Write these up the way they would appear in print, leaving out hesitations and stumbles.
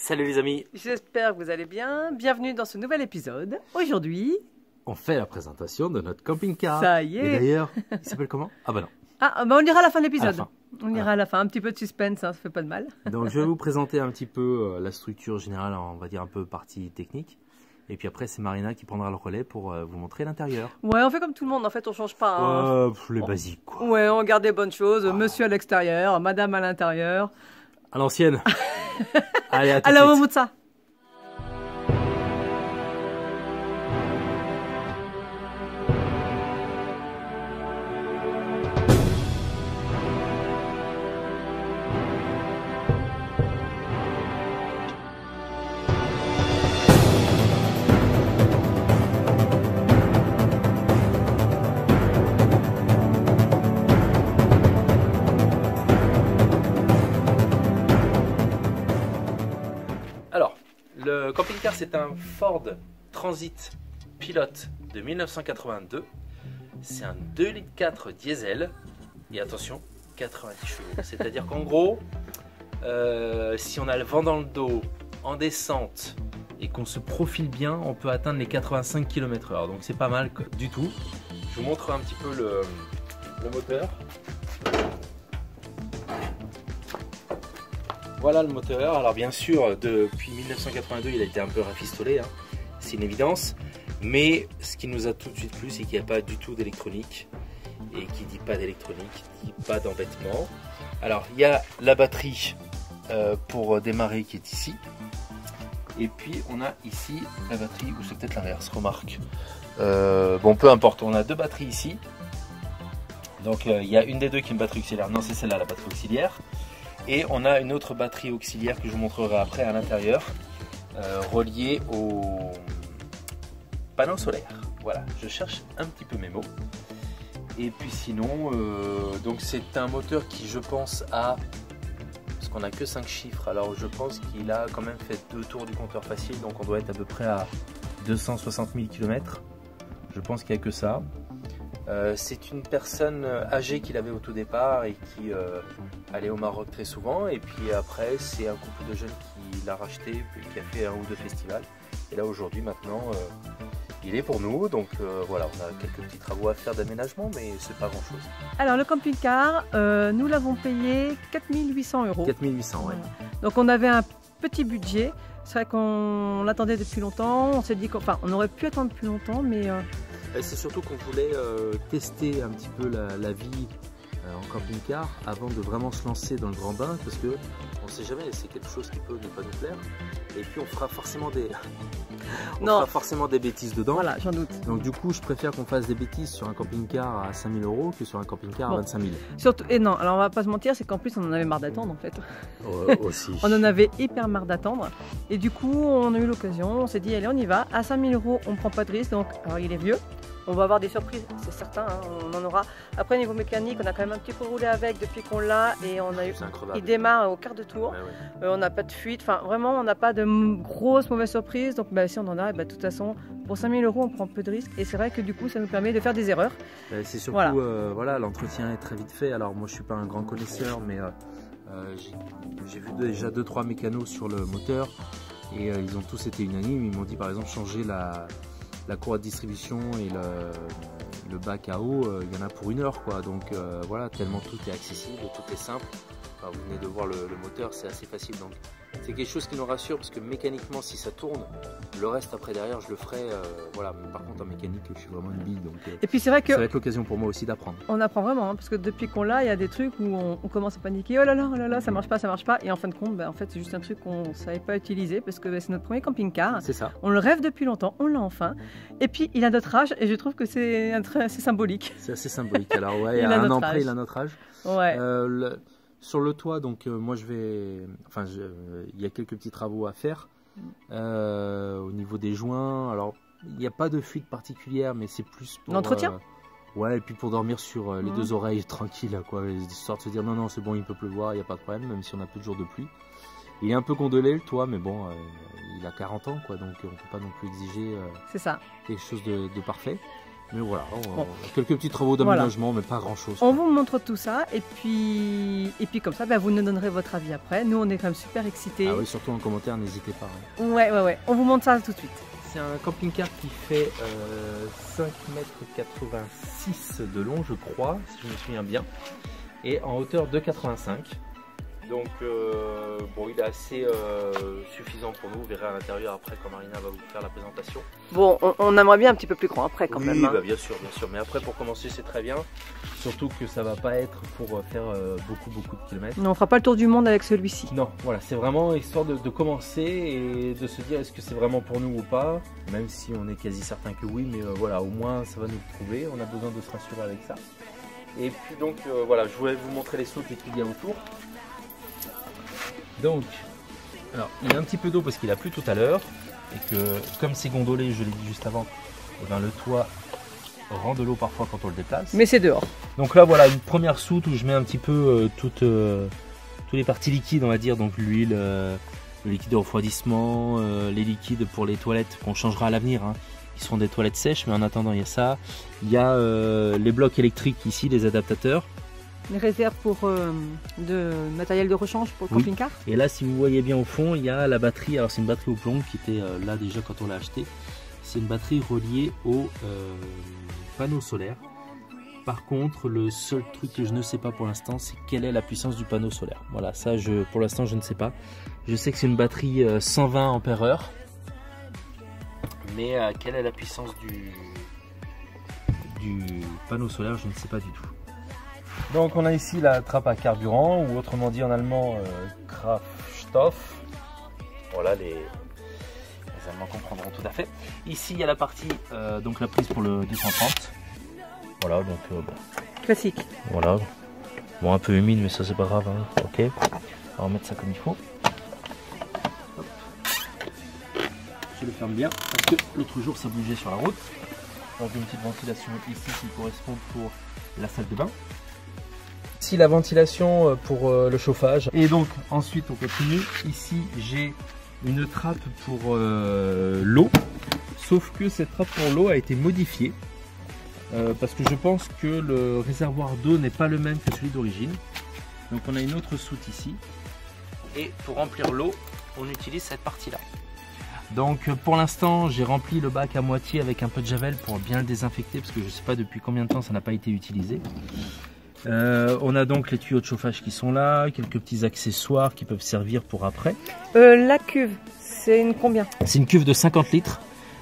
Salut les amis. J'espère que vous allez bien. Bienvenue dans ce nouvel épisode. Aujourd'hui, on fait la présentation de notre camping-car. Ça y est. Et d'ailleurs, il s'appelle comment? Ah bah non. Ah, bah on ira à la fin de l'épisode. fin. On ira à la fin. Un petit peu de suspense, hein, ça fait pas de mal. Donc je vais vous présenter un petit peu la structure générale, on va dire un peu partie technique. Et puis après, c'est Marina qui prendra le relais pour vous montrer l'intérieur. Ouais, on fait comme tout le monde. En fait, on change pas. Hein. Les basiques quoi. Ouais, on garde des bonnes choses. Monsieur à l'extérieur, madame à l'intérieur. À l'ancienne. Allez, à tout de Alors, on suite. monte ça. Alors, le camping-car, c'est un Ford Transit Pilote de 1982. C'est un 2,4 litres diesel. Et attention, 90 chevaux. C'est-à-dire qu'en gros, si on a le vent dans le dos, en descente, et qu'on se profile bien, on peut atteindre les 85 km/h. Donc c'est pas mal du tout. Je vous montre un petit peu le moteur. Voilà le moteur. Alors bien sûr, depuis 1982, il a été un peu rafistolé, hein. C'est une évidence. Mais ce qui nous a tout de suite plu, c'est qu'il n'y a pas du tout d'électronique. Et qui dit pas d'électronique, dit pas d'embêtement. Alors il y a la batterie pour démarrer qui est ici. Et puis on a ici la batterie, ou c'est peut-être l'inverse, remarque. Bon, peu importe, on a deux batteries ici. Donc il y a une des deux qui est une batterie auxiliaire. Non, c'est celle-là, la batterie auxiliaire. Et on a une autre batterie auxiliaire que je vous montrerai après à l'intérieur, reliée au panneau solaire. Voilà, je cherche un petit peu mes mots. Et puis sinon, donc c'est un moteur qui, je pense, a, parce qu'on n'a que 5 chiffres, alors je pense qu'il a quand même fait 2 tours du compteur facile, donc on doit être à peu près à 260 000 km. Je pense qu'il n'y a que ça. C'est une personne âgée qu'il avait au tout départ et qui allait au Maroc très souvent. Et puis après, c'est un couple de jeunes qui l'a racheté et qui a fait un ou deux festivals. Et là aujourd'hui, maintenant, il est pour nous. Donc voilà, on a quelques petits travaux à faire d'aménagement, mais c'est pas grand chose. Alors, le camping-car, nous l'avons payé 4 800 €. 4800, ouais. Voilà. Donc, on avait un petit budget. C'est vrai qu'on l'attendait depuis longtemps. On s'est dit qu'on aurait pu attendre plus longtemps, mais... C'est surtout qu'on voulait tester un petit peu la vie en camping-car avant de vraiment se lancer dans le grand bain, parce que on ne sait jamais, c'est quelque chose qui peut ne pas nous plaire. Et puis on fera forcément des bêtises dedans. Voilà, j'en doute. Donc du coup, je préfère qu'on fasse des bêtises sur un camping-car à 5 000 € que sur un camping-car à 25 000. Surtout, et non, alors on va pas se mentir, c'est qu'en plus on en avait marre d'attendre en fait. Aussi. On en avait hyper marre d'attendre. Et du coup, on a eu l'occasion, on s'est dit allez, on y va. À 5 000 €, on prend pas de risque. Donc, alors il est vieux. On va avoir des surprises, c'est certain, hein, on en aura. Après, niveau mécanique, on a quand même un petit peu roulé avec depuis qu'on l'a et on a eu. Il démarre au quart de tour. Ouais, ouais. On n'a pas de fuite, enfin vraiment, on n'a pas de grosses mauvaises surprises. Donc, bah, si on en a, bah, de toute façon, pour 5 000 €, on prend peu de risques. Et c'est vrai que du coup, ça nous permet de faire des erreurs. C'est surtout, voilà, l'entretien est très vite fait. Alors, moi, je suis pas un grand connaisseur, mais j'ai vu déjà 2-3 mécanos sur le moteur et ils ont tous été unanimes. Ils m'ont dit, par exemple, changer la courroie de distribution et le bac à eau, il y en a pour 1 heure quoi. Donc voilà, tellement tout est accessible, tout est simple. Enfin, vous venez de voir le moteur, c'est assez facile. Donc c'est quelque chose qui nous rassure parce que mécaniquement, si ça tourne, le reste après derrière, je le ferai. Voilà. Mais par contre en mécanique, je suis vraiment une bille. Donc et puis c'est vrai que ça va être l'occasion pour moi aussi d'apprendre. On apprend vraiment, hein, parce que depuis qu'on l'a, il y a des trucs où on commence à paniquer. Oh là là, ça marche pas, ça marche pas. Et en fin de compte, en fait, c'est juste un truc qu'on ne savait pas utiliser parce que c'est notre premier camping-car. C'est ça. On le rêve depuis longtemps, on l'a enfin. Et puis il a notre âge et je trouve que c'est assez symbolique. C'est assez symbolique. Alors ouais, il a un an près, il a notre âge. Ouais. Sur le toit, donc moi je vais, enfin il y a quelques petits travaux à faire au niveau des joints. Alors il n'y a pas de fuite particulière, mais c'est plus pour l'entretien. Ouais, et puis pour dormir sur les deux oreilles tranquille, quoi, histoire de se dire non c'est bon, il peut pleuvoir, il n'y a pas de problème, même si on a peu de jours de pluie. Il est un peu condolé le toit, mais bon, il a 40 ans quoi, donc on peut pas non plus exiger c'est ça. quelque chose de parfait. Mais voilà, Bon. quelques petits travaux d'aménagement, mais pas grand chose. On vous montre tout ça et puis comme ça, vous nous donnerez votre avis après. Nous, on est quand même super excités. Ah oui, surtout en commentaire, n'hésitez pas. Hein. Ouais. On vous montre ça tout de suite. C'est un camping-car qui fait 5,86 m de long, je crois, si je me souviens bien, et en hauteur de 85. Donc bon, il est assez suffisant pour nous. Vous verrez à l'intérieur après quand Marina va vous faire la présentation. Bon, on aimerait bien un petit peu plus grand après quand Oui, même. Hein. Bah, bien sûr. Mais après pour commencer c'est très bien. Surtout que ça va pas être pour faire beaucoup de kilomètres. Non, on fera pas le tour du monde avec celui-ci. Non, voilà, c'est vraiment histoire de commencer et de se dire est-ce que c'est vraiment pour nous ou pas. Même si on est quasi certain que oui, mais voilà, au moins ça va nous prouver. On a besoin de se rassurer avec ça. Et puis donc voilà, je voulais vous montrer les soutes et qu'il y a autour. Donc, alors il y a un petit peu d'eau parce qu'il a plu tout à l'heure et que comme c'est gondolé, je l'ai dit juste avant, et ben, le toit rend de l'eau parfois quand on le déplace. Mais c'est dehors. Donc là voilà une première soute où je mets un petit peu toutes les parties liquides, on va dire, donc l'huile, le liquide de refroidissement, les liquides pour les toilettes qu'on changera à l'avenir, hein, qui seront des toilettes sèches, mais en attendant il y a ça. Il y a les blocs électriques ici, les adaptateurs. Les réserves pour de matériel de rechange pour le camping-car. Et là, si vous voyez bien au fond, il y a la batterie. Alors c'est une batterie au plomb qui était là déjà quand on l'a acheté. C'est une batterie reliée au panneau solaire. Par contre, le seul truc que je ne sais pas pour l'instant, c'est quelle est la puissance du panneau solaire. Voilà, ça pour l'instant je ne sais pas. Je sais que c'est une batterie 120 ampères-heure. Mais quelle est la puissance du panneau solaire, je ne sais pas du tout. Donc on a ici la trappe à carburant, ou autrement dit en allemand Kraftstoff. Voilà, les Allemands comprendront tout à fait. Ici il y a la partie, donc la prise pour le 230. Voilà, donc bon. Classique. Voilà. Bon, un peu humide, mais ça c'est pas grave. Hein. Ok. On va remettre ça comme il faut. Hop. Je le ferme bien parce que l'autre jour ça bougeait sur la route. Donc une petite ventilation ici qui correspond pour la salle de bain. Ici la ventilation pour le chauffage. Et donc ensuite on continue. Ici j'ai une trappe pour l'eau. Sauf que cette trappe pour l'eau a été modifiée. Parce que je pense que le réservoir d'eau n'est pas le même que celui d'origine. Donc on a une autre soute ici. Et pour remplir l'eau, on utilise cette partie-là. Donc pour l'instant, j'ai rempli le bac à moitié avec un peu de javel pour bien le désinfecter parce que je ne sais pas depuis combien de temps ça n'a pas été utilisé. On a donc les tuyaux de chauffage qui sont là, quelques petits accessoires qui peuvent servir pour après. La cuve, c'est une combien? C'est une cuve de 50 litres.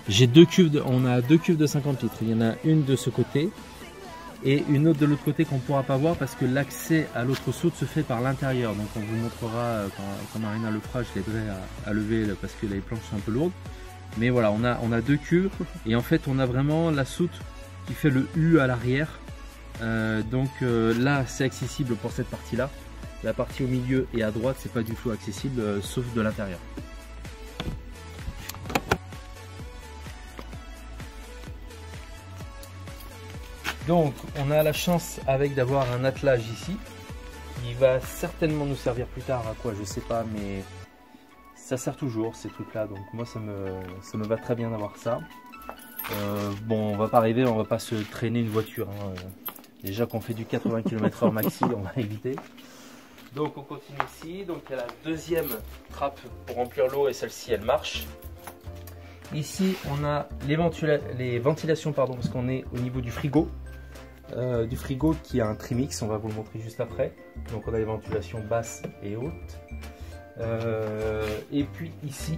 J'ai deux cuves, on a deux cuves de 50 litres. Il y en a une de ce côté et une autre de l'autre côté qu'on ne pourra pas voir parce que l'accès à l'autre soute se fait par l'intérieur. Donc on vous montrera quand Marina le fera, je l'aiderai à lever parce que les planches sont un peu lourdes. Mais voilà, on a deux cuves et en fait on a vraiment la soute qui fait le U à l'arrière. Là c'est accessible pour cette partie là. La partie au milieu et à droite c'est pas du tout accessible sauf de l'intérieur. Donc on a la chance avec d'avoir un attelage ici. Il va certainement nous servir plus tard à quoi je sais pas, mais ça sert toujours ces trucs là, donc moi ça me va très bien d'avoir ça. Bon, on va pas arriver, on va pas se traîner une voiture hein. Déjà qu'on fait du 80 km/h maxi, on va éviter. Donc on continue ici, donc il y a la deuxième trappe pour remplir l'eau et celle-ci elle marche. Ici on a les ventilations pardon, parce qu'on est au niveau du frigo. Qui a un trimix, on va vous le montrer juste après. Donc on a les ventilations basses et hautes. Et puis ici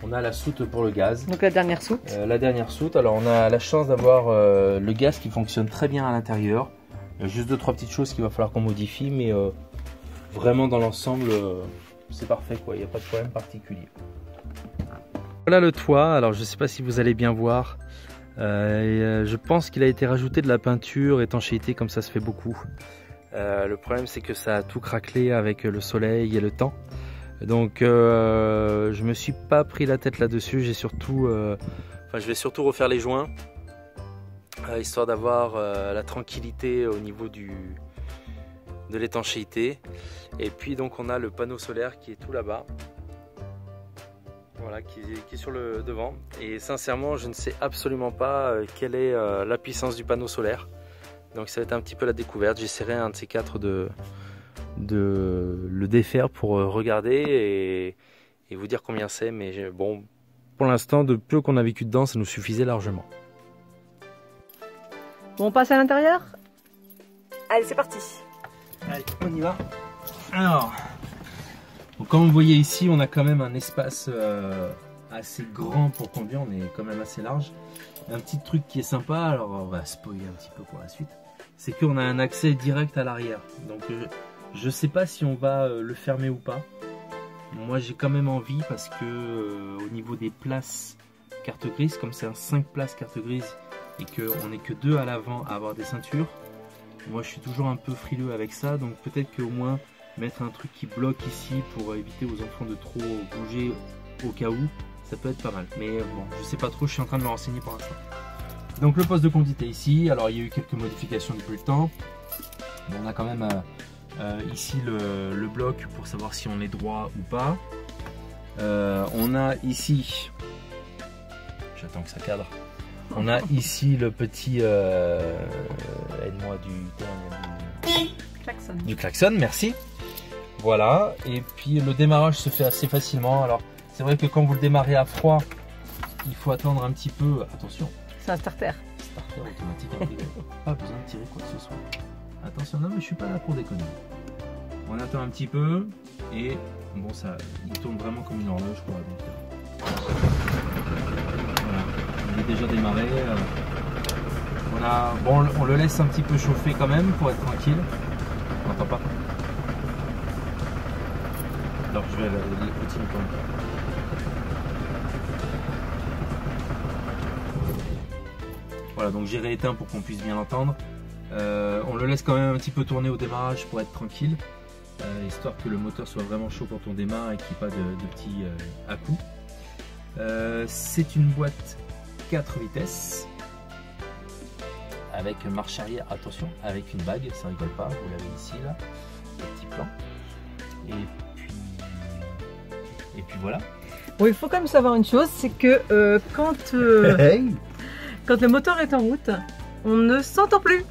on a la soute pour le gaz. Donc la dernière soute. La dernière soute, alors on a la chance d'avoir le gaz qui fonctionne très bien à l'intérieur. Il y a juste 2-3 petites choses qu'il va falloir qu'on modifie, mais vraiment dans l'ensemble c'est parfait quoi, il n'y a pas de problème particulier. Voilà le toit, alors je ne sais pas si vous allez bien voir. Je pense qu'il a été rajouté de la peinture, étanchéité comme ça se fait beaucoup. Le problème c'est que ça a tout craquelé avec le soleil et le temps. Donc je me suis pas pris la tête là-dessus. J'ai surtout, je vais surtout refaire les joints histoire d'avoir la tranquillité au niveau de l'étanchéité. Et puis donc on a le panneau solaire qui est tout là-bas. Voilà, qui est sur le devant. Et sincèrement, je ne sais absolument pas quelle est la puissance du panneau solaire. Donc ça va être un petit peu la découverte. J'essaierai un de ces quatre de le défaire pour regarder et vous dire combien c'est. Mais bon, pour l'instant, de peu qu'on a vécu dedans, ça nous suffisait largement. Bon, on passe à l'intérieur? Allez, c'est parti. Allez, on y va. Alors, donc comme vous voyez ici, on a quand même un espace assez grand pour conduire. On est quand même assez large. Un petit truc qui est sympa, alors on va spoiler un petit peu pour la suite, c'est qu'on a un accès direct à l'arrière. Donc je sais pas si on va le fermer ou pas. Moi j'ai quand même envie parce que au niveau des places carte grise, comme c'est un 5 places carte grise et qu'on n'est que 2 à l'avant à avoir des ceintures, moi je suis toujours un peu frileux avec ça. Donc peut-être qu'au moins mettre un truc qui bloque ici pour éviter aux enfants de trop bouger au cas où, ça peut être pas mal. Mais bon, je sais pas trop, je suis en train de me renseigner pour l'instant. Donc le poste de conduite est ici. Alors il y a eu quelques modifications depuis le temps. Bon, on a quand même ici le bloc pour savoir si on est droit ou pas. On a ici, j'attends que ça cadre. On a ici le petit aide-moi du klaxon, merci. Voilà, et puis le démarrage se fait assez facilement. Alors c'est vrai que quand vous le démarrez à froid, il faut attendre un petit peu. Attention, c'est un starter. Starter automatique intégré. Pas besoin de tirer quoi que ce soit. Attention, non mais je suis pas là pour déconner. On attend un petit peu et bon, ça, il tourne vraiment comme une horloge quoi. Donc, voilà, il est déjà démarré. Bon, on le laisse un petit peu chauffer quand même pour être tranquille. On n'entend pas. Alors je vais le petit bouton. Voilà, donc j'ai rééteint pour qu'on puisse bien l'entendre. On le laisse quand même un petit peu tourner au démarrage pour être tranquille, histoire que le moteur soit vraiment chaud quand on démarre et qu'il n'y ait pas de petits à-coups. C'est une boîte 4 vitesses avec marche arrière, attention, avec une bague, ça rigole pas, vous l'avez ici là, le petit plan. Et puis voilà. Bon, il faut quand même savoir une chose, c'est que quand le moteur est en route, on ne s'entend plus.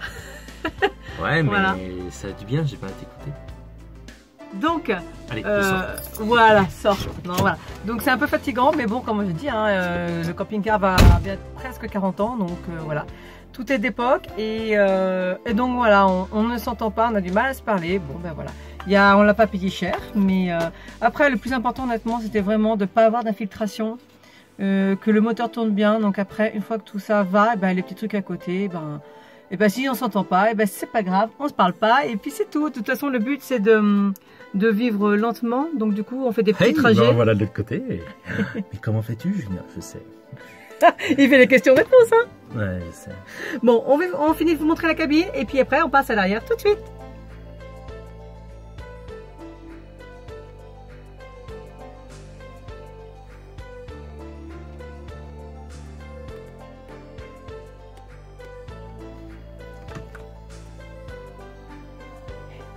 Ouais, mais voilà. Ça a du bien, j'ai pas à t'écouter. Donc, allez, voilà, sort. Non, voilà. Donc c'est un peu fatigant, mais bon, comme je dis, hein, le camping-car va bien presque 40 ans, donc voilà. Tout est d'époque et donc voilà, on ne s'entend pas, on a du mal à se parler. Bon ben voilà, on l'a pas payé cher, mais après le plus important honnêtement, c'était vraiment de ne pas avoir d'infiltration, que le moteur tourne bien. Donc après, une fois que tout ça va, ben, les petits trucs à côté, si on s'entend pas, c'est pas grave, on se parle pas et puis c'est tout. De toute façon, le but c'est de vivre lentement, donc du coup on fait des petits trajets. Ben voilà de l'autre côté. Mais comment fais-tu, Julien? Je sais. Il fait les questions-réponses, hein. Ouais, je sais. Bon, on finit de vous montrer la cabine et puis après on passe à l'arrière tout de suite.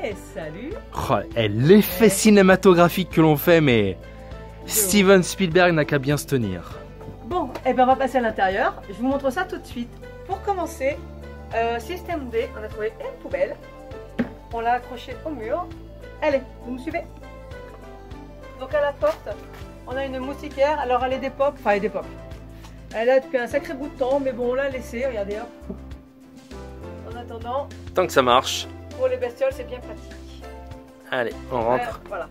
Et salut. Oh, l'effet cinématographique que l'on fait, mais Steven Spielberg n'a qu'à bien se tenir. Bon, et ben on va passer à l'intérieur. Je vous montre ça tout de suite. Pour commencer, système D, on a trouvé une poubelle. On l'a accrochée au mur. Allez, vous me suivez? Donc à la porte, on a une moustiquaire. Alors elle est d'époque, enfin elle est d'époque. Elle a depuis un sacré bout de temps, mais bon on l'a laissée, regardez hop. En attendant. Tant que ça marche. Pour les bestioles, c'est bien pratique. Allez, on rentre. Voilà.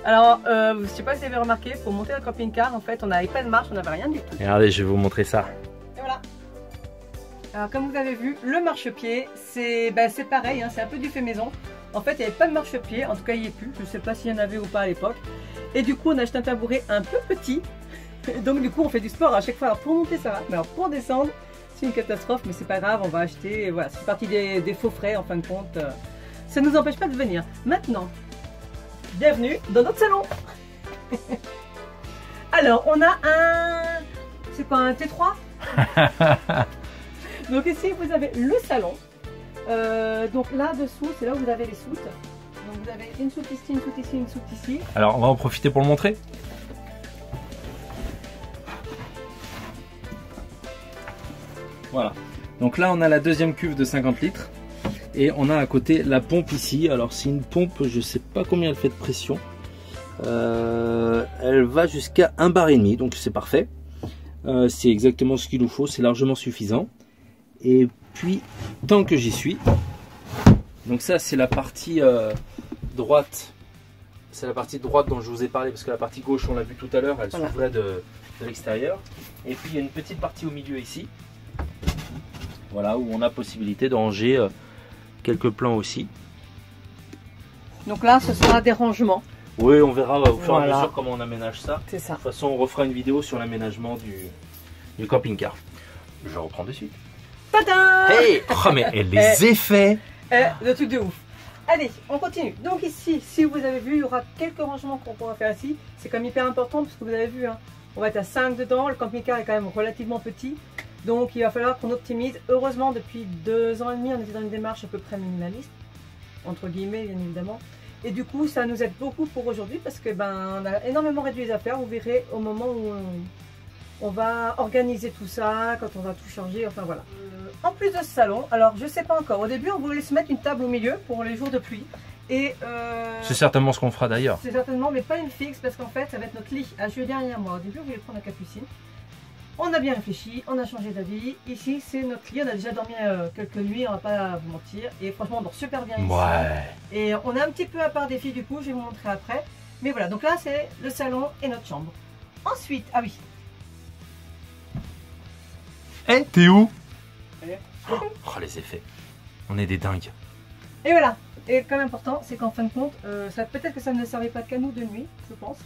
Alors, je ne sais pas si vous avez remarqué, pour monter le camping-car, en fait, on n'avait pas de marche, on n'avait rien du tout. Regardez, je vais vous montrer ça. Et voilà. Alors, comme vous avez vu, le marchepied, c'est pareil, hein, c'est un peu du fait maison. En fait, il n'y avait pas de marchepied, en tout cas, il n'y est plus. Je ne sais pas s'il y en avait ou pas à l'époque. Et du coup, on a acheté un tabouret un peu petit. Donc, du coup, on fait du sport à chaque fois. Alors, pour monter, ça va. Mais alors, pour descendre, c'est une catastrophe, mais c'est pas grave, on va acheter. Voilà, c'est partie des faux frais, en fin de compte. Ça ne nous empêche pas de venir. Maintenant, bienvenue dans notre salon. Alors, on a un... C'est quoi, un T3? Donc ici, vous avez le salon. Donc là-dessous, c'est là où vous avez les soutes. Donc vous avez une soute ici, une soute ici, une soute ici. Alors, on va en profiter pour le montrer. Voilà. Donc là, on a la deuxième cuve de 50 litres. Et on a à côté la pompe ici. Alors c'est une pompe, je sais pas combien elle fait de pression. Elle va jusqu'à 1,5 bar, donc c'est parfait. C'est exactement ce qu'il nous faut, c'est largement suffisant. Et puis, tant que j'y suis, donc ça c'est la partie droite. C'est la partie droite dont je vous ai parlé, parce que la partie gauche, on l'a vu tout à l'heure, elle s'ouvrait de l'extérieur. Et puis il y a une petite partie au milieu ici. Voilà, où on a possibilité de ranger quelques plans aussi. Donc là, ce sera des rangements. Oui, on verra au fur et à mesure comment on aménage ça. C'est ça. De toute façon, on refera une vidéo sur l'aménagement du camping-car. Je reprends de suite. Tada! Hey, oh, mais les effets! Le truc de ouf. Allez, on continue. Donc ici, si vous avez vu, il y aura quelques rangements qu'on pourra faire ici. C'est quand même hyper important parce que vous avez vu, hein, on va être à 5 dedans. Le camping-car est quand même relativement petit. Donc il va falloir qu'on optimise. Heureusement, depuis 2 ans et demi, on était dans une démarche à peu près minimaliste. Entre guillemets, bien évidemment. Et du coup, ça nous aide beaucoup pour aujourd'hui parce que on a énormément réduit les affaires. Vous verrez au moment où on va organiser tout ça, quand on va tout changer, enfin voilà. En plus de ce salon, alors je sais pas encore, au début on voulait se mettre une table au milieu pour les jours de pluie. Et c'est certainement ce qu'on fera d'ailleurs. C'est certainement, mais pas une fixe parce qu'en fait ça va être notre lit à Julien et à moi. Au début on voulait prendre la Capucine. On a bien réfléchi, on a changé d'avis. Ici c'est notre lit, on a déjà dormi quelques nuits, on va pas vous mentir. Et franchement on dort super bien ici. Ouais. Et on est un petit peu à part des filles du coup, je vais vous montrer après. Mais voilà, donc là c'est le salon et notre chambre. Ensuite, ah oui. Eh, t'es où? Oh, les effets. On est des dingues. Et voilà. Et quand même important, c'est qu'en fin de compte, peut-être que ça ne servait pas qu'à nous de nuit, je pense.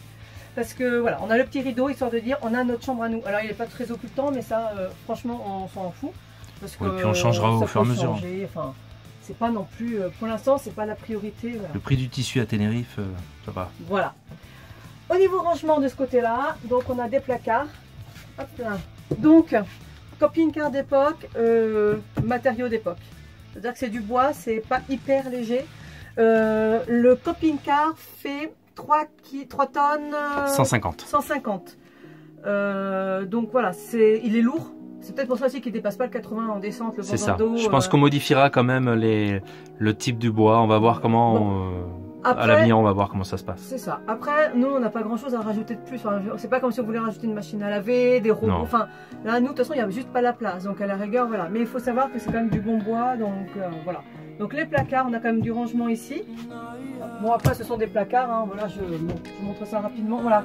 Parce que voilà, on a le petit rideau, histoire de dire, on a notre chambre à nous. Alors il n'est pas très occultant, mais ça, franchement, on s'en fout. Parce que, puis on changera au fur et à mesure. Enfin, c'est pas non plus, pour l'instant, c'est pas la priorité. Voilà. Le prix du tissu à Tenerife, ça va. Voilà. Au niveau rangement de ce côté-là, donc on a des placards. Hop là. Donc, camping-car d'époque, matériaux d'époque. C'est-à-dire que c'est du bois, c'est pas hyper léger. Le camping-car fait 3 tonnes... 150. 150. Donc voilà, il est lourd. C'est peut-être pour ça aussi qu'il ne dépasse pas le 80 en descente. C'est ça. Je pense qu'on modifiera quand même le type du bois. On va voir comment... Bon. Après, à l'avenir, on va voir comment ça se passe. C'est ça. Après, nous, on n'a pas grand-chose à rajouter de plus. Enfin, c'est pas comme si on voulait rajouter une machine à laver, des robots. Non. Enfin, là, nous, de toute façon, il n'y a juste pas la place. Donc, à la rigueur, voilà. Mais il faut savoir que c'est quand même du bon bois. Donc, voilà. Donc, les placards, on a quand même du rangement ici. Bon, après, ce sont des placards. Hein. Voilà, je vous montre ça rapidement. Voilà.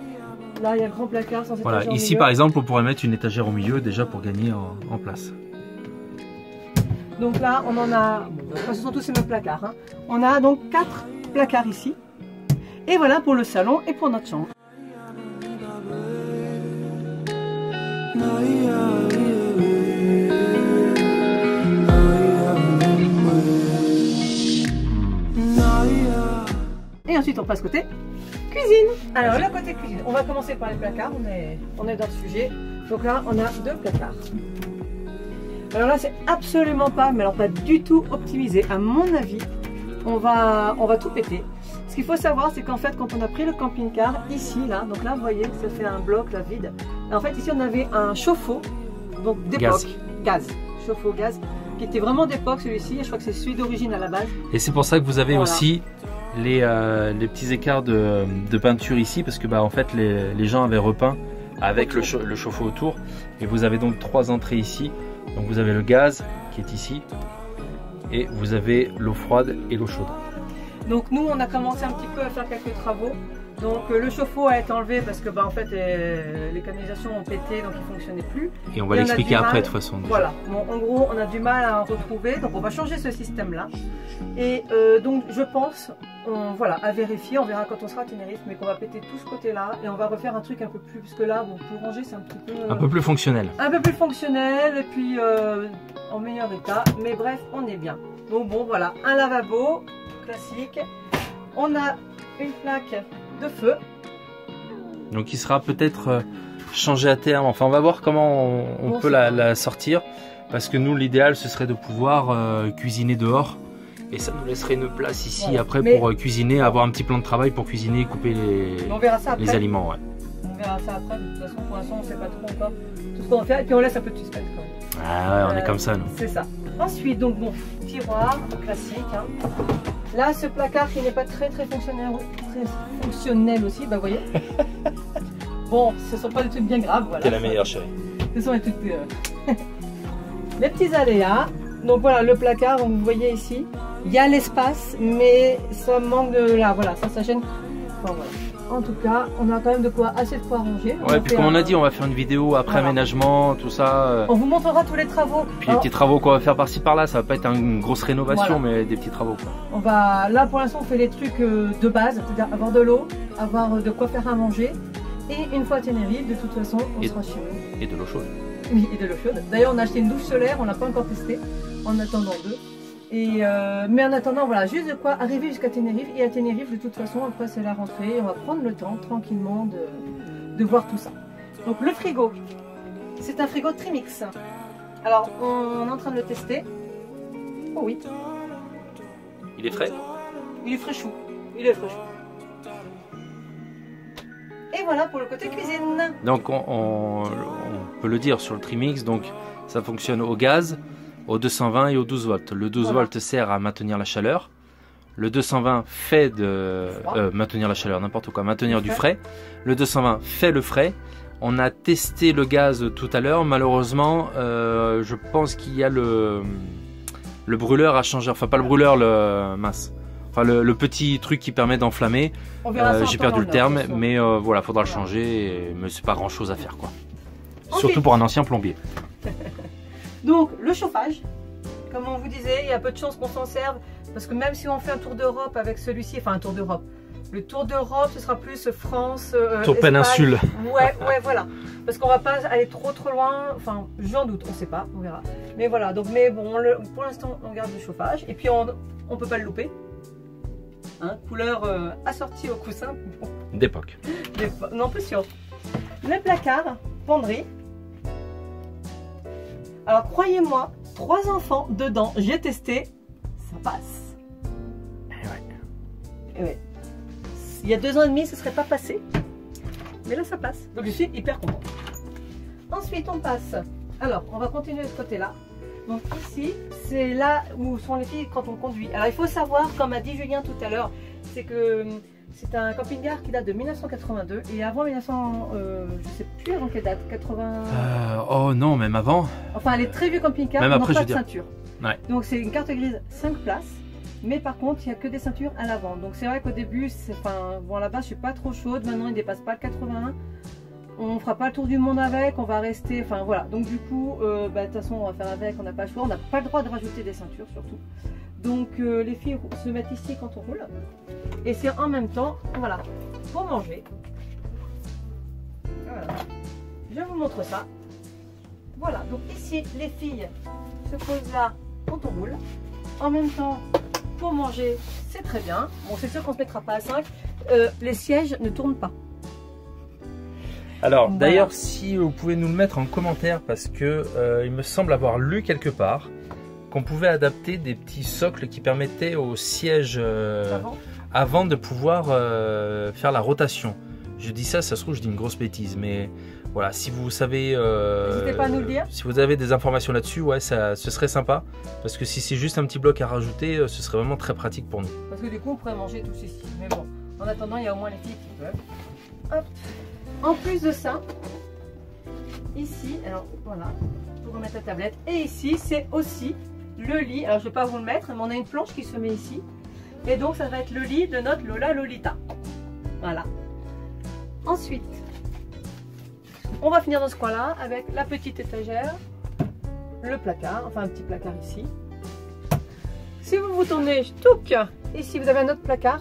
Là, il y a un grand placard sans étagère. Voilà. Ici, par exemple, on pourrait mettre une étagère au milieu déjà pour gagner en place. Donc là, on en a... Bon, ce sont tous ces mêmes placards. Hein. On a donc 4 placards ici. Et voilà pour le salon et pour notre chambre. Et ensuite on passe côté cuisine. Alors le côté cuisine, on va commencer par les placards, on est dans le sujet. Donc là on a 2 placards. Alors là c'est absolument pas, mais alors pas du tout optimisé. À mon avis, on va tout péter. Ce qu'il faut savoir, c'est qu'en fait, quand on a pris le camping-car, ici, là, donc là, vous voyez, ça fait un bloc, là, vide. Et en fait, ici, on avait un chauffe-eau, donc d'époque, gaz, chauffe-eau gaz, qui était vraiment d'époque, celui-ci. Je crois que c'est celui d'origine à la base. Et c'est pour ça que vous avez aussi les petits écarts de peinture ici, parce que, en fait, les gens avaient repeint avec le chauffe-eau autour. Et vous avez donc 3 entrées ici. Donc, vous avez le gaz qui est ici. Et vous avez l'eau froide et l'eau chaude. Donc nous on a commencé un petit peu à faire quelques travaux. Donc le chauffe-eau a été enlevé parce que en fait les canalisations ont pété, donc il ne fonctionnait plus. Et on va l'expliquer après de toute façon. Voilà, bon, en gros on a du mal à en retrouver, donc on va changer ce système là. Et donc je pense, voilà, à vérifier, on verra quand on sera à Tenerife, mais qu'on va péter tout ce côté là et on va refaire un truc un peu plus, parce que là, bon, pour ranger c'est un petit peu... un peu plus fonctionnel. Un peu plus fonctionnel et puis en meilleur état, mais bref, on est bien. Donc bon voilà, un lavabo classique, on a une plaque de feu. Donc il sera peut-être changé à terme, enfin on va voir comment on peut la sortir, parce que nous l'idéal ce serait de pouvoir cuisiner dehors, et ça nous laisserait une place ici après pour cuisiner, avoir un petit plan de travail pour cuisiner et couper les aliments. Ouais. On verra ça après. De toute façon, pour l'instant, on ne sait pas trop encore tout ce qu'on va faire. Et puis on laisse un peu de suspense quand même. Ah ouais, on est comme ça, nous. C'est ça. Ensuite, donc bon, tiroir classique. Hein. Là, ce placard qui n'est pas très fonctionnel aussi, bah vous voyez. Bon, ce ne sont pas des trucs bien graves. Voilà, t'es la meilleure, chérie. Ce sont les trucs. Les petits aléas. Donc voilà, le placard, vous voyez ici. Il y a l'espace, mais ça manque de là. Voilà, ça gêne. Enfin, voilà. En tout cas, on a quand même assez de quoi ranger. Ouais, puis comme on a dit, on va faire une vidéo après aménagement, tout ça. On vous montrera tous les travaux. Puis les petits travaux qu'on va faire par-ci par-là, ça va pas être une grosse rénovation, mais des petits travaux. Quoi. On va, là pour l'instant, on fait les trucs de base, c'est-à-dire avoir de l'eau, avoir de quoi faire à manger. Et une fois à Tenerife, de toute façon, on sera chez nous. Et de l'eau chaude. Oui, et de l'eau chaude. D'ailleurs, on a acheté une douche solaire, on l'a pas encore testé, en attendant 2. Et mais en attendant, voilà, juste de quoi arriver jusqu'à Tenerife. Et à Tenerife, de toute façon, après c'est la rentrée. On va prendre le temps, tranquillement, de voir tout ça. Donc le frigo, c'est un frigo Trimix. Alors, on est en train de le tester. Oh oui. Il est frais? Il est fraîchou. Il est fraîchou. Et voilà pour le côté cuisine. Donc on peut le dire sur le Trimix, donc ça fonctionne au gaz, au 220 et au 12 volts. Le 12 volts sert à maintenir la chaleur. Le 220 fait de maintenir la chaleur, n'importe quoi, maintenir du frais. Le 220 fait le frais. On a testé le gaz tout à l'heure. Malheureusement, je pense qu'il y a le brûleur à changer. Enfin, pas le brûleur, enfin, le petit truc qui permet d'enflammer. J'ai perdu le terme, mais voilà, faudra le changer. Mais c'est pas grand chose à faire, quoi. Okay. Surtout pour un ancien plombier. Donc, le chauffage. Comme on vous disait, il y a peu de chances qu'on s'en serve. Parce que même si on fait un tour d'Europe avec celui-ci, enfin un tour d'Europe. Le tour d'Europe, ce sera plus France, tour Espagne. Péninsule. Ouais, voilà. Parce qu'on va pas aller trop loin. Enfin, j'en doute, on sait pas, on verra. Mais voilà, donc, mais bon, pour l'instant, on garde le chauffage. Et puis, on peut pas le louper. Hein, couleur assortie au coussin. D'époque. Non, plus sûr. Le placard, penderie. Alors, croyez-moi, 3 enfants dedans, j'ai testé, ça passe. Et ouais. Il y a 2 ans et demi, ce serait pas passé. Mais là, ça passe. Donc, je suis hyper contente. Ensuite, on passe. Alors, on va continuer de ce côté-là. Donc ici, c'est là où sont les filles quand on conduit. Alors, il faut savoir, comme a dit Julien tout à l'heure, c'est que c'est un camping-car qui date de 1982. Et avant 1900, je sais plus avant quelle date, 80... oh non, même avant. Enfin, les très vieux camping-cars n'ont pas de ceinture. Ouais. Donc, c'est une carte grise 5 places. Mais par contre, il n'y a que des ceintures à l'avant. Donc, c'est vrai qu'au début, bon, là-bas, je suis pas trop chaude. Maintenant, il ne dépasse pas le 81. On fera pas le tour du monde avec, on va rester, enfin voilà. Donc du coup, de toute façon, on va faire avec, on n'a pas le choix. On n'a pas le droit de rajouter des ceintures surtout. Donc les filles se mettent ici quand on roule. Et c'est en même temps, voilà, pour manger. Voilà. Je vous montre ça. Voilà, donc ici, les filles se posent là quand on roule. En même temps, pour manger, c'est très bien. Bon, c'est sûr qu'on ne se mettra pas à 5. Les sièges ne tournent pas. Alors, voilà. D'ailleurs, si vous pouvez nous le mettre en commentaire, parce que il me semble avoir lu quelque part qu'on pouvait adapter des petits socles qui permettaient aux sièges avant de pouvoir faire la rotation. Je dis ça se trouve, je dis une grosse bêtise, mais voilà, si vous savez, n'hésitez pas à nous le dire. Si vous avez des informations là-dessus, ouais, ce serait sympa, parce que si c'est juste un petit bloc à rajouter, ce serait vraiment très pratique pour nous. Parce que du coup, on pourrait manger tous ici, mais bon, en attendant, il y a au moins les filles qui peuvent. Hop. En plus de ça, ici, alors voilà, pour remettre la tablette, et ici, c'est aussi le lit. Alors, je ne vais pas vous le mettre, mais on a une planche qui se met ici. Et donc, ça va être le lit de notre Lola Lolita. Voilà. Ensuite, on va finir dans ce coin-là avec la petite étagère, le placard, enfin un petit placard ici. Si vous vous tournez, touc, ici, vous avez un autre placard.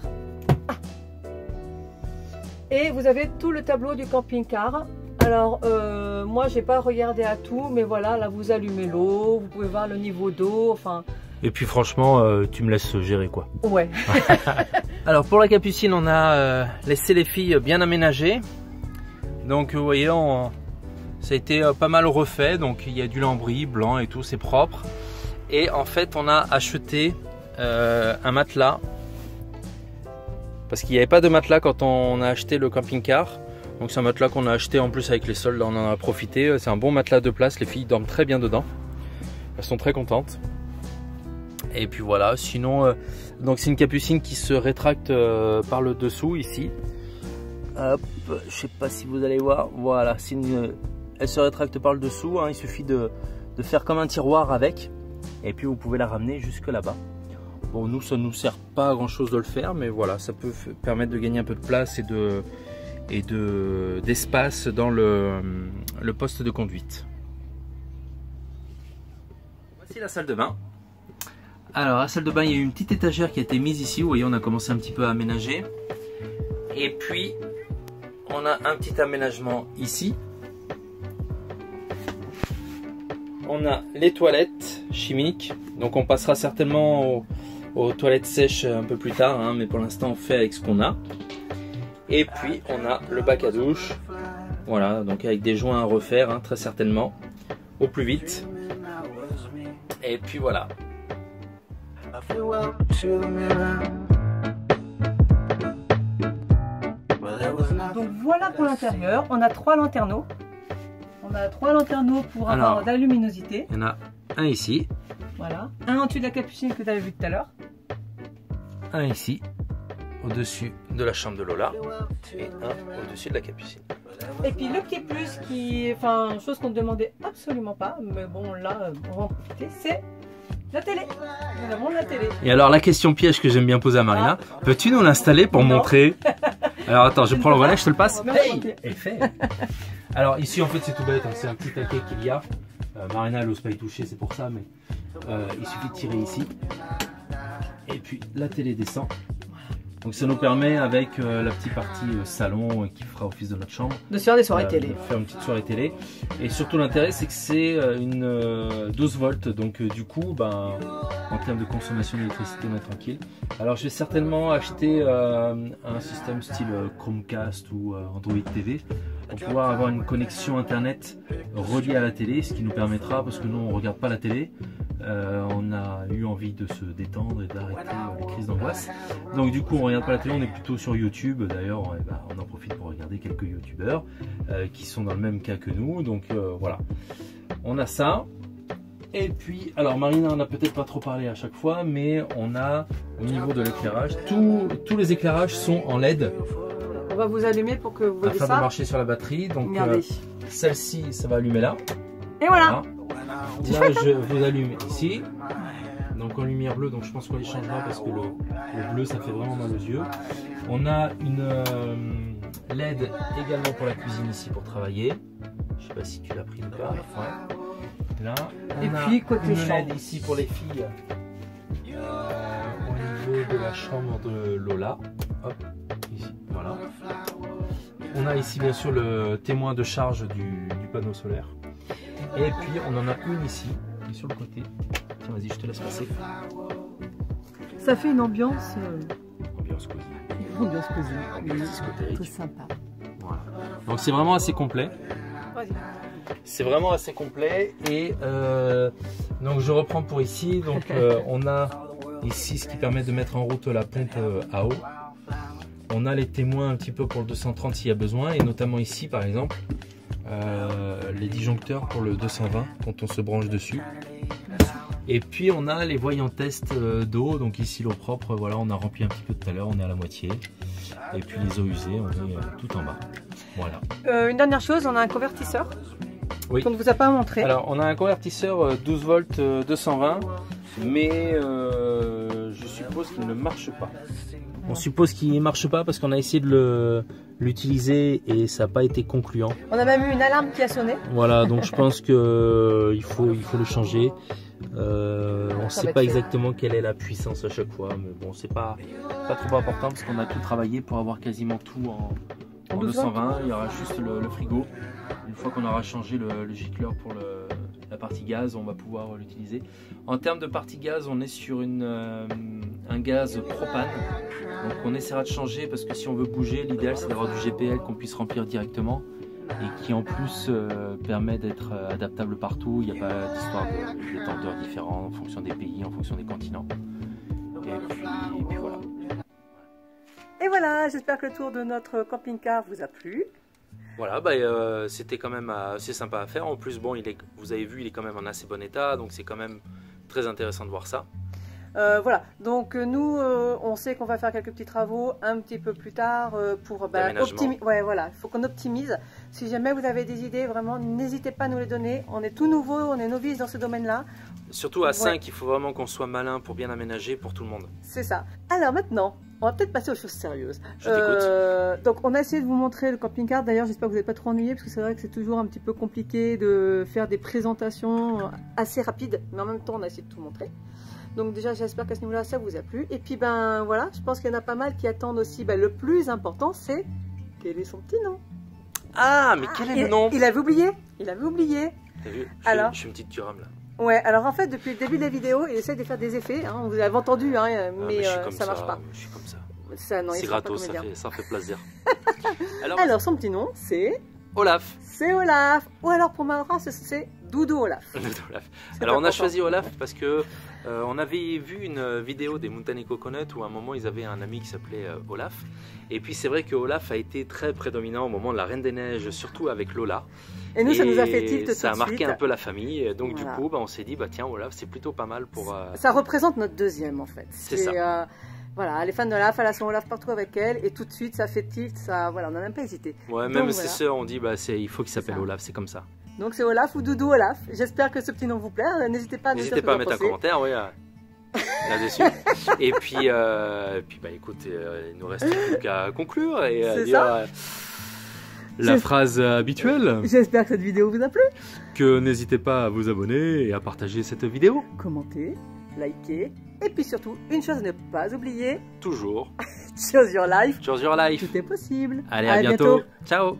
Et vous avez tout le tableau du camping-car. Alors, moi, j'ai pas regardé à tout, mais voilà, là, vous allumez l'eau, vous pouvez voir le niveau d'eau, enfin... Et puis, franchement, tu me laisses gérer, quoi. Ouais. Alors, pour la capucine, on a laissé les filles bien aménagées. Donc, vous voyez, ça a été pas mal refait. Donc, il y a du lambris blanc et tout, c'est propre. Et en fait, on a acheté un matelas. Parce qu'il n'y avait pas de matelas quand on a acheté le camping-car. Donc c'est un matelas qu'on a acheté en plus avec les soldes, on en a profité. C'est un bon matelas de place, les filles dorment très bien dedans. Elles sont très contentes. Et puis voilà, sinon, donc c'est une capucine qui se rétracte par le dessous ici. Hop, je sais pas si vous allez voir, voilà, elle se rétracte par le dessous, hein. Il suffit de faire comme un tiroir avec. Et puis vous pouvez la ramener jusque là-bas. Bon, nous ça ne nous sert pas à grand chose de le faire, mais voilà, ça peut permettre de gagner un peu de place et d'espace dans le poste de conduite. Voici la salle de bain. Alors la salle de bain, il y a eu une petite étagère qui a été mise ici. Vous voyez, on a commencé un petit peu à aménager. Et puis on a un petit aménagement ici. On a les toilettes chimiques. Donc on passera certainement aux toilettes sèches un peu plus tard, hein, mais pour l'instant on fait avec ce qu'on a. Et puis on a le bac à douche. Voilà, donc avec des joints à refaire, hein, très certainement, au plus vite. Et puis voilà. Donc voilà pour l'intérieur, on a 3 lanterneaux. On a 3 lanterneaux pour avoir de la luminosité. Il y en a un ici. Voilà. Un en dessus de la capucine que tu avais vu tout à l'heure. Un ici, au-dessus de la chambre de Lola. Et un au-dessus de la capucine. Et puis le petit plus qui, enfin, chose qu'on ne demandait absolument pas, mais bon là, on va en profiter, c'est la télé. Nous avons la télé. Et alors la question piège que j'aime bien poser à Marina, peux-tu nous l'installer pour montrer? Alors attends, je prends le relais, je te le passe. Hey, elle fait. Alors ici en fait c'est tout bête, hein, c'est un petit taquet qu'il y a. Marina elle n'ose pas y toucher, c'est pour ça, mais il suffit de tirer ici. Et puis la télé descend. Donc ça nous permet avec la petite partie salon qui fera office de notre chambre de faire des soirées télé. De faire une petite soirée télé. Et surtout l'intérêt c'est que c'est une 12 volts. Donc du coup en termes de consommation d'électricité on est tranquille. Alors je vais certainement acheter un système style Chromecast ou Android TV pour pouvoir avoir une connexion internet reliée à la télé. Ce qui nous permettra, parce que nous on ne regarde pas la télé, on a eu envie de se détendre et d'arrêter les crises d'angoisse. Donc du coup on regarde pas la télé, on est plutôt sur YouTube. D'ailleurs on en profite pour regarder quelques youtubeurs qui sont dans le même cas que nous. Donc voilà, on a ça. Et puis, alors Marina on n'a peut-être pas trop parlé à chaque fois, mais on a au niveau de l'éclairage, tous les éclairages sont en LED. On va vous allumer pour que vous voyez ça. Afin de marcher sur la batterie. Donc celle-ci, ça va allumer là. Et voilà. Là, je vous allume ici. Donc en lumière bleue, donc je pense qu'on les changera parce que le bleu ça fait vraiment mal aux yeux. On a une LED également pour la cuisine ici pour travailler. Je sais pas si tu l'as pris ou pas. Ouais. Là, on a côté une chambre LED ici pour les filles au niveau de la chambre de Lola. Hop, ici, voilà. On a ici bien sûr le témoin de charge du panneau solaire. Et puis on en a une ici, qui est sur le côté. Tiens, vas-y, je te laisse passer. Ça fait une ambiance. Ambiance cosy. Ambiance cosy. Ambiance discothèque. Tout sympa. Voilà. Donc c'est vraiment assez complet. C'est vraiment assez complet. Et donc je reprends pour ici. Donc on a ici ce qui permet de mettre en route la pompe à eau. On a les témoins un petit peu pour le 230 s'il y a besoin. Et notamment ici par exemple. Les disjoncteurs pour le 220 quand on se branche dessus. Et puis on a les voyants test d'eau, donc ici l'eau propre, voilà, on a rempli un petit peu tout à l'heure, on est à la moitié. Et puis les eaux usées, on est tout en bas. Voilà. Une dernière chose, on a un convertisseur qu'on ne vous a pas montré. Alors on a un convertisseur 12 volts 220, mais je suppose qu'il ne marche pas. On suppose qu'il ne marche pas parce qu'on a essayé de l'utiliser et ça n'a pas été concluant. On a même eu une alarme qui a sonné. Voilà, donc je pense qu'il faut le changer. On ne sait pas exactement quelle est la puissance à chaque fois, mais bon, c'est pas trop important parce qu'on a tout travaillé pour avoir quasiment tout en 220. Il y aura juste le frigo. Une fois qu'on aura changé le gicleur pour la partie gaz, on va pouvoir l'utiliser. En termes de partie gaz, on est sur un gaz propane. Donc on essaiera de changer parce que si on veut bouger, l'idéal c'est d'avoir du GPL qu'on puisse remplir directement et qui en plus permet d'être adaptable partout. Il n'y a pas d'histoire d'étendeurs différents en fonction des pays, en fonction des continents. Et puis voilà. Et voilà, j'espère que le tour de notre camping-car vous a plu. Voilà, c'était quand même assez sympa à faire. En plus, bon, vous avez vu, il est quand même en assez bon état, donc c'est quand même très intéressant de voir ça. Voilà, donc nous, on sait qu'on va faire quelques petits travaux un petit peu plus tard pour optimiser. Ouais, voilà, il faut qu'on optimise. Si jamais vous avez des idées, vraiment, n'hésitez pas à nous les donner. On est tout nouveau, on est novices dans ce domaine-là. Surtout à 5, il faut vraiment qu'on soit malin pour bien aménager pour tout le monde. C'est ça. Alors maintenant, on va peut-être passer aux choses sérieuses. Je t'écoute. Donc on a essayé de vous montrer le camping-car. D'ailleurs, j'espère que vous n'êtes pas trop ennuyés parce que c'est vrai que c'est toujours un petit peu compliqué de faire des présentations assez rapides. Mais en même temps, on a essayé de tout montrer. Donc déjà, j'espère qu'à ce niveau-là, ça vous a plu. Et puis, voilà, je pense qu'il y en a pas mal qui attendent aussi. Le plus important, c'est quel est son petit nom? Ah, mais quel est le nom? Il avait oublié. Il avait oublié. T'as vu? Je suis une petite durame là. Ouais, alors en fait, depuis le début de la vidéo, il essaie de faire des effets. Hein, vous avez entendu, hein, mais ça marche pas. Je suis comme ça. C'est gratos, ça fait plaisir. Alors, son petit nom, c'est Olaf. C'est Olaf. Ou alors pour ma race, c'est Doudou Olaf. Alors on a choisi Olaf parce que on avait vu une vidéo des Mountain Coconut où à un moment ils avaient un ami qui s'appelait Olaf. Et puis c'est vrai que Olaf a été très prédominant au moment de la Reine des Neiges, surtout avec Lola. Et nous, ça nous a fait tilt tout de suite. Ça a marqué un peu la famille. Donc du coup, on s'est dit, tiens, Olaf, c'est plutôt pas mal pour... Ça représente notre deuxième en fait. C'est ça. Voilà, les fans d'Olaf, elle a son Olaf partout avec elle, et tout de suite ça fait tilt, voilà, on n'a même pas hésité. Ouais, même ses sœurs ont dit, il faut qu'il s'appelle Olaf, c'est comme ça. Donc c'est Olaf ou Doudou Olaf. J'espère que ce petit nom vous plaît. N'hésitez pas à mettre un commentaire, oui, là-dessus. Et puis, écoute, il nous reste plus qu'à conclure et dire la phrase habituelle. J'espère que cette vidéo vous a plu. Que n'hésitez pas à vous abonner et à partager cette vidéo. Commentez, likez. Et puis surtout, une chose à ne pas oublier. Toujours. Choose your life. Choose your life. Tout est possible. Allez, à bientôt. Ciao.